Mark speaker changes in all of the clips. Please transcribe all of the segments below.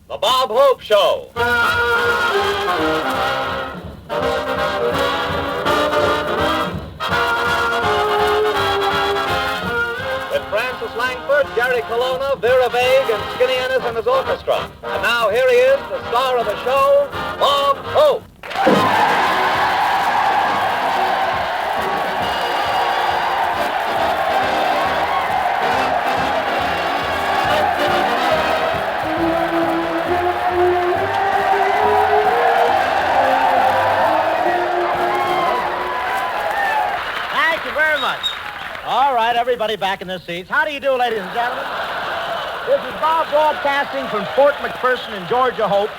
Speaker 1: The Bob Hope Show. With Francis Langford, Jerry Colonna, Vera Vague, and Skinny Ennis and his orchestra. And now here he is, the star of the show, Bob Hope.
Speaker 2: All right, everybody back in their seats. How do you do, ladies and gentlemen? This is Bob broadcasting from Fort McPherson in Georgia Hope.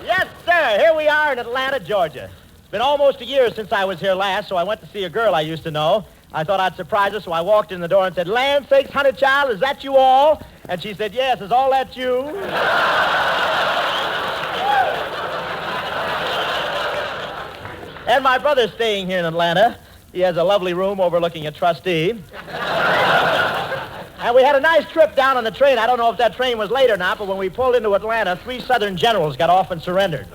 Speaker 2: Yes, sir. Here we are in Atlanta, Georgia. It's been almost a year since I was here last, so I went to see a girl I used to know. I thought I'd surprise her, so I walked in the door and said, "Land sakes, honey child, is that you all?" And she said, "Yes, is all that you?" And my brother's staying here in Atlanta. He has a lovely room overlooking a trustee. And we had a nice trip down on the train. I don't know if that train was late or not, but when we pulled into Atlanta, 3 Southern generals got off and surrendered.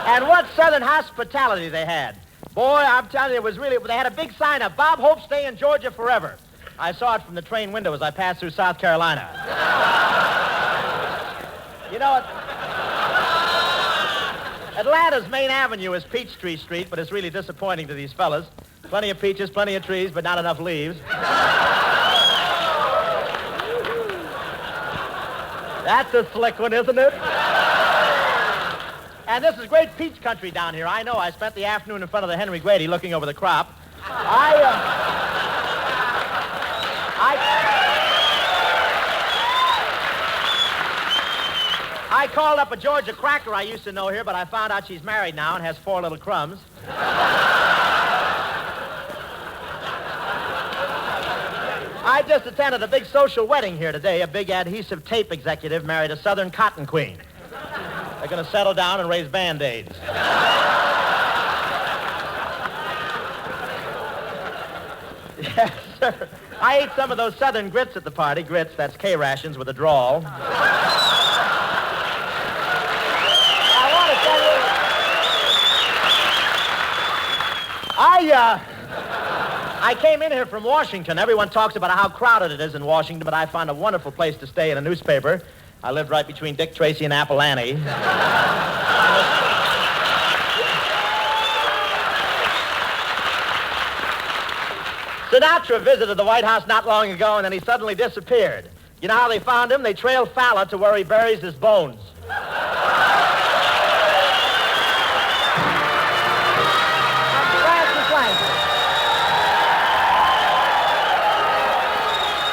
Speaker 2: And what Southern hospitality they had. Boy, I'm telling you, it was really, they had a big sign up, "Bob Hope, stay in Georgia forever." I saw it from the train window as I passed through South Carolina. You know, Atlanta's main avenue is Peachtree Street, but it's really disappointing to these fellas. Plenty of peaches, plenty of trees, but not enough leaves. That's a slick one, isn't it? And this is great peach country down here. I know. I spent the afternoon in front of the Henry Grady looking over the crop. I called up a Georgia cracker I used to know here, but I found out she's married now and has 4 little crumbs. I just attended a big social wedding here today. A big adhesive tape executive married a Southern cotton queen. They're going to settle down and raise Band-Aids. Yes, sir. I ate some of those Southern grits at the party. Grits, that's K-rations with a drawl. I want to tell you, I came in here from Washington. Everyone talks about how crowded it is in Washington, but I found a wonderful place to stay in a newspaper. I lived right between Dick Tracy and Apple Annie. Sinatra visited the White House not long ago, and then he suddenly disappeared. You know how they found him? They trailed Fowler to where he buries his bones. Francis Langford.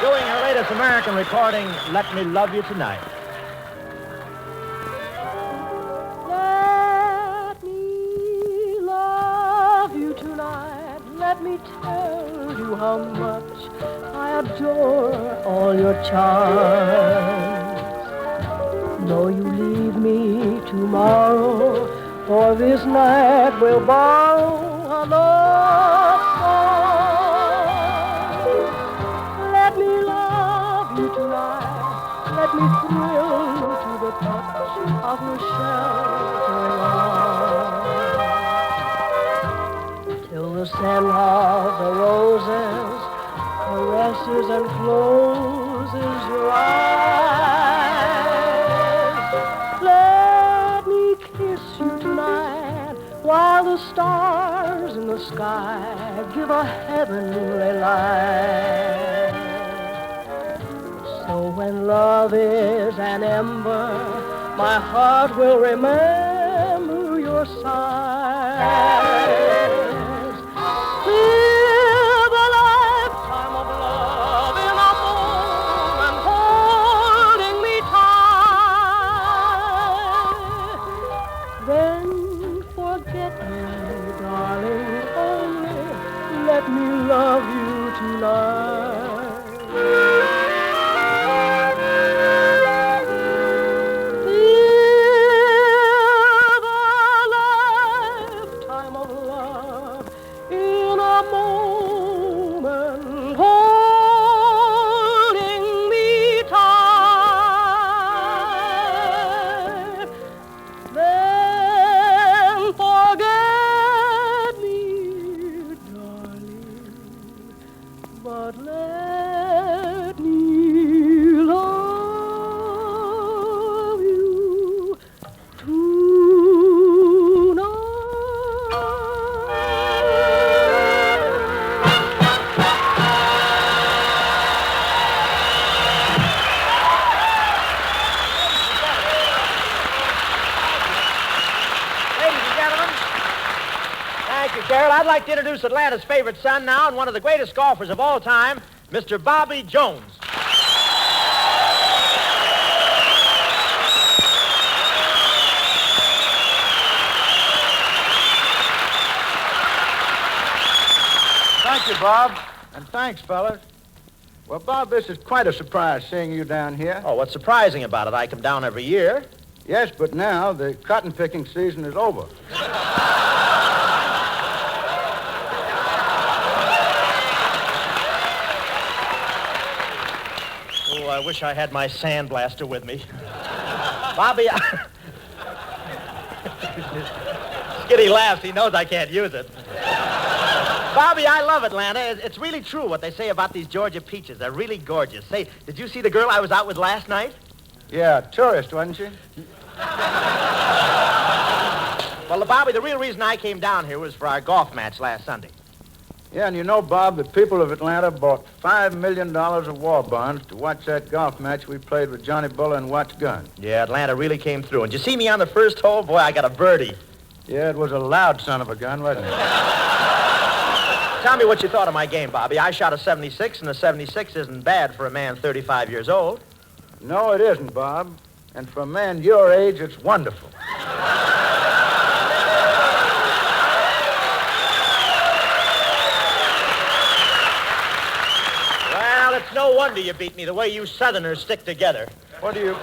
Speaker 2: Doing her latest American recording, "Let Me Love You Tonight."
Speaker 3: Let me tell you how much I adore all your charms. Though you leave me tomorrow, for this night will borrow a love song. Let me love you tonight. Let me thrill to the touch of your sheltering arms. Till the scent of the roses caresses and closes your eyes. Let me kiss you tonight while the stars in the sky give a heavenly light. So when love is an ember, my heart will remember your sighs. Live a lifetime of love in a moment, holding me tight. Then forget me, darling, only let me love you tonight. Live a lifetime of love in a moment, holding me tight. Then forget me, darling, but let me love you
Speaker 2: Ladies and gentlemen, thank you, Carol. I'd like to introduce Atlanta's favorite son now and one of the greatest golfers of all time, Mr. Bobby Jones.
Speaker 4: Thank you, Bob. And thanks, fellas. Well, Bob, this is quite a surprise seeing you down here.
Speaker 2: Oh, what's surprising about it? I come down every year.
Speaker 4: Yes, but now the cotton picking season is over.
Speaker 2: Oh, I wish I had my sandblaster with me. Bobby, Skitty laughs. He knows I can't use it. Bobby, I love Atlanta. It's really true what they say about these Georgia peaches. They're really gorgeous. Say, did you see the girl I was out with last night?
Speaker 4: Yeah, tourist, wasn't she?
Speaker 2: Well, Bobby, the real reason I came down here was for our golf match last Sunday.
Speaker 4: Yeah, and you know, Bob, the people of Atlanta bought $5 million of war bonds to watch that golf match we played with Johnny Buller and Watts Gunn.
Speaker 2: Yeah, Atlanta really came through. And did you see me on the first hole? Boy, I got a birdie.
Speaker 4: Yeah, it was a loud son of a gun, wasn't it?
Speaker 2: Tell me what you thought of my game, Bobby. I shot a 76, and a 76 isn't bad for a man 35 years old.
Speaker 4: No, it isn't, Bob. And for a man your age, it's wonderful.
Speaker 2: Well, it's no wonder you beat me, the way you Southerners stick together.
Speaker 4: What do you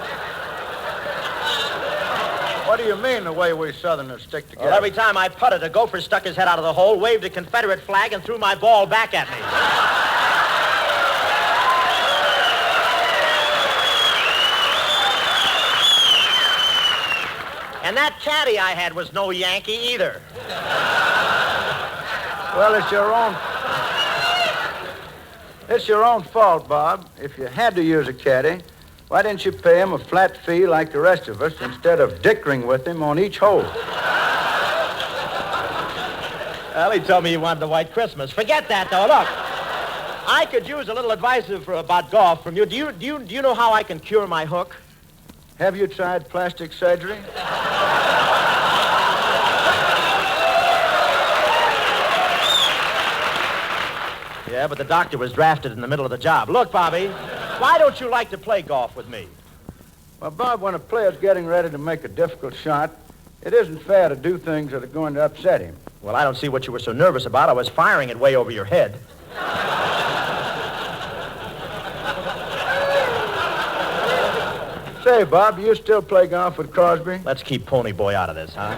Speaker 4: mean, the way we Southerners stick together?
Speaker 2: Well, every time I putted, a gopher stuck his head out of the hole, waved a Confederate flag, and threw my ball back at me. And that caddy I had was no Yankee either.
Speaker 4: Well, it's your own fault, Bob. If you had to use a caddy, why didn't you pay him a flat fee like the rest of us instead of dickering with him on each hole?
Speaker 2: Well, he told me he wanted the white Christmas. Forget that, though. Look, I could use a little advice about golf from you. Do you know how I can cure my hook?
Speaker 4: Have you tried plastic surgery?
Speaker 2: Yeah, but the doctor was drafted in the middle of the job. Look, Bobby, why don't you like to play golf with me?
Speaker 4: Well, Bob, when a player's getting ready to make a difficult shot, it isn't fair to do things that are going to upset him.
Speaker 2: Well, I don't see what you were so nervous about. I was firing it way over your head.
Speaker 4: Say, Bob, you still play golf with Crosby?
Speaker 2: Let's keep Pony Boy out of this, huh?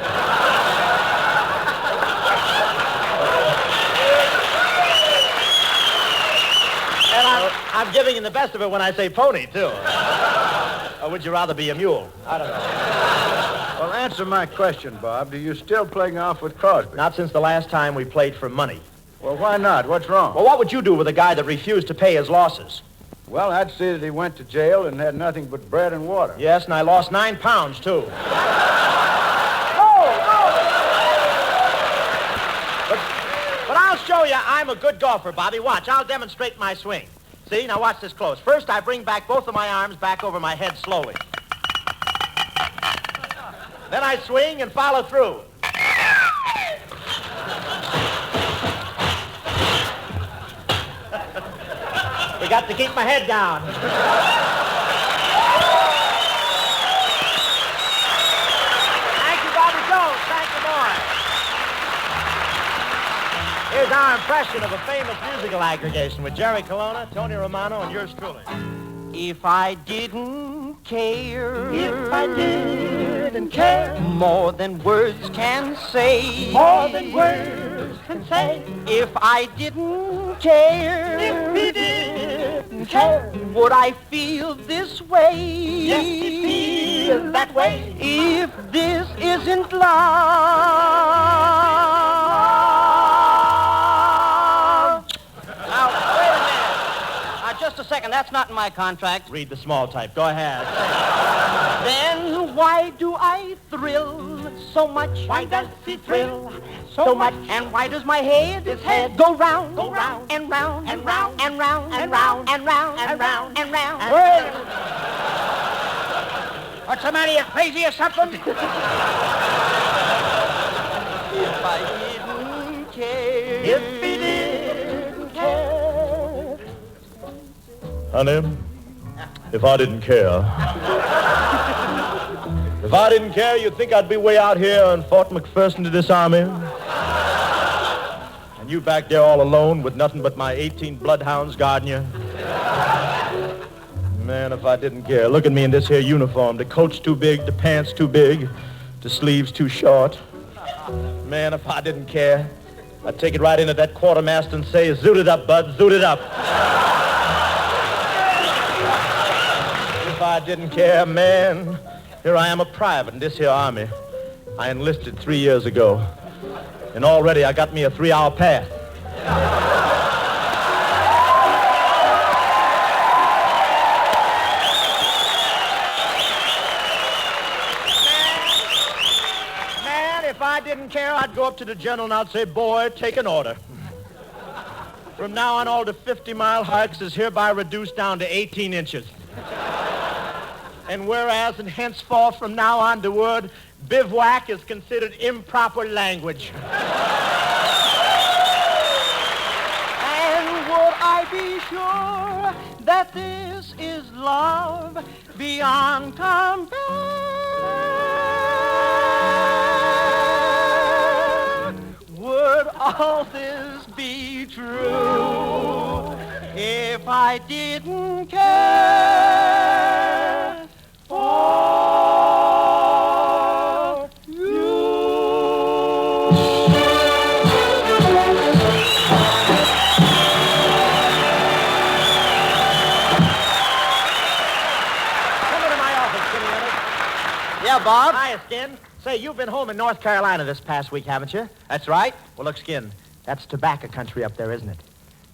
Speaker 2: And I'm giving him the best of it when I say pony, too. Or would you rather be a mule? I don't know.
Speaker 4: Well, answer my question, Bob. Do you still play golf with Crosby?
Speaker 2: Not since the last time we played for money.
Speaker 4: Well, why not? What's wrong?
Speaker 2: Well, what would you do with a guy that refused to pay his losses?
Speaker 4: Well, I'd see that he went to jail and had nothing but bread and water.
Speaker 2: Yes, and I lost 9 pounds, too. But I'll show you I'm a good golfer, Bobby. Watch, I'll demonstrate my swing. See, now watch this close. First, I bring back both of my arms back over my head slowly. Then I swing and follow through. We got to keep my head down. Thank you, Bobby Jones. Thank you, boy. Here's our impression of a famous musical aggregation with Jerry Colonna, Tony Romano, and yours truly. If I didn't care.
Speaker 5: If I didn't care.
Speaker 2: More than words can say.
Speaker 5: More than words can say.
Speaker 2: If I didn't care.
Speaker 5: If we didn't care.
Speaker 2: Would I feel this way?
Speaker 5: Yes, it feels that way.
Speaker 2: If this isn't love. Now, wait a minute. Just a second. That's not in my contract. Read the small type. Go ahead. Then why do I thrill so much?
Speaker 5: Why does he thrill
Speaker 2: so much? And why does my head,
Speaker 5: His head
Speaker 2: go round,
Speaker 5: go round,
Speaker 2: and round,
Speaker 5: and round,
Speaker 2: and round,
Speaker 5: and round,
Speaker 2: and round,
Speaker 5: and round,
Speaker 2: and round?
Speaker 5: Well, what's the matter, you crazy or something?
Speaker 2: If I didn't care.
Speaker 5: If he didn't care.
Speaker 6: Honey, if I didn't care. If I didn't care, you'd think I'd be way out here in Fort McPherson to disarm me. And you back there all alone with nothing but my 18 bloodhounds guarding you. Man, if I didn't care. Look at me in this here uniform. The coat's too big, the pants too big, the sleeves too short. Man, if I didn't care, I'd take it right into that quartermaster and say, zoot it up, bud, zoot it up. If I didn't care, man, here I am a private in this here army. I enlisted 3 years ago, and already I got me a 3-hour pass.
Speaker 2: Man, if I didn't care, I'd go up to the general and I'd say, boy, take an order. From now on, all the 50-mile hikes is hereby reduced down to 18 inches. And whereas and henceforth from now on the word bivouac is considered improper language. And would I be sure that this is love beyond compare? Would all this be true if I didn't care for you? Come into my office, Skinny Ennis.
Speaker 5: Yeah, Bob?
Speaker 2: Hiya, Skin. Say, you've been home in North Carolina this past week, haven't you?
Speaker 5: That's right.
Speaker 2: Well, look, Skin, that's tobacco country up there, isn't it?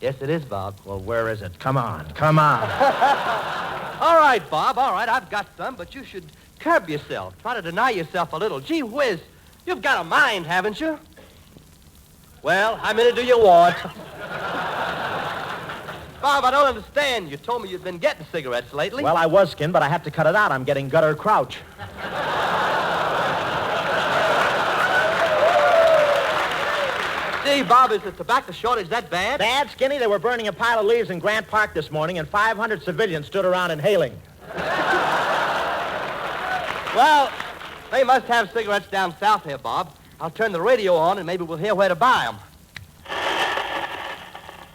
Speaker 5: Yes, it is, Bob.
Speaker 2: Well, where is it? Come on, come on.
Speaker 5: All right, Bob, all right, I've got some, but you should curb yourself. Try to deny yourself a little. Gee whiz, you've got a mind, haven't you? Well, how many do you want? Bob, I don't understand. You told me you'd been getting cigarettes lately.
Speaker 2: Well, I was, Skin, but I had to cut it out. I'm getting gutter crouch.
Speaker 5: Gee, Bob, is the tobacco shortage that bad?
Speaker 2: Bad, Skinny? They were burning a pile of leaves in Grant Park this morning, and 500 civilians stood around inhaling.
Speaker 5: Well, they must have cigarettes down south here, Bob. I'll turn the radio on, and maybe we'll hear where to buy them.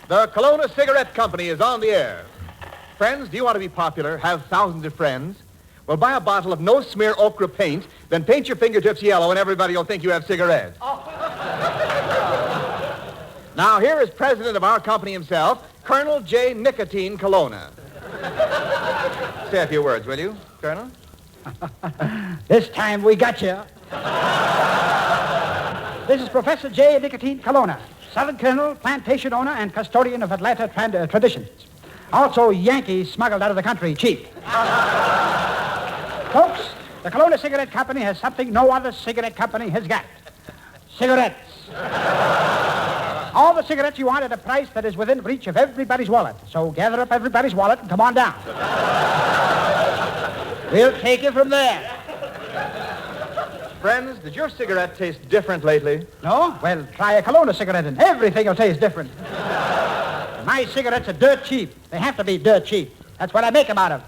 Speaker 7: The Kelowna Cigarette Company is on the air. Friends, do you want to be popular, have thousands of friends? Well, buy a bottle of no-smear ochre paint, then paint your fingertips yellow, and everybody will think you have cigarettes. Now, here is president of our company himself, Colonel J. Nicotine Kelowna. Say a few words, will you, Colonel?
Speaker 8: This time we got you. This is Professor J. Nicotine Kelowna, Southern Colonel, plantation owner, and custodian of Atlanta traditions. Also, Yankees smuggled out of the country cheap. Folks, the Kelowna Cigarette Company has something no other cigarette company has got. Cigarettes. All the cigarettes you want at a price that is within reach of everybody's wallet. So gather up everybody's wallet and come on down. We'll take you from there.
Speaker 7: Friends, does your cigarette taste different lately?
Speaker 8: No? Well, try a Kelowna cigarette and everything will taste different. My cigarettes are dirt cheap. They have to be dirt cheap. That's what I make them out of.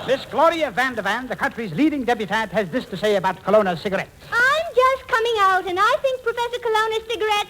Speaker 8: Miss Gloria Van de Van, the country's leading debutante, has this to say about Kelowna cigarettes.
Speaker 9: I'm just coming out, and I think Professor Kelowna's cigarettes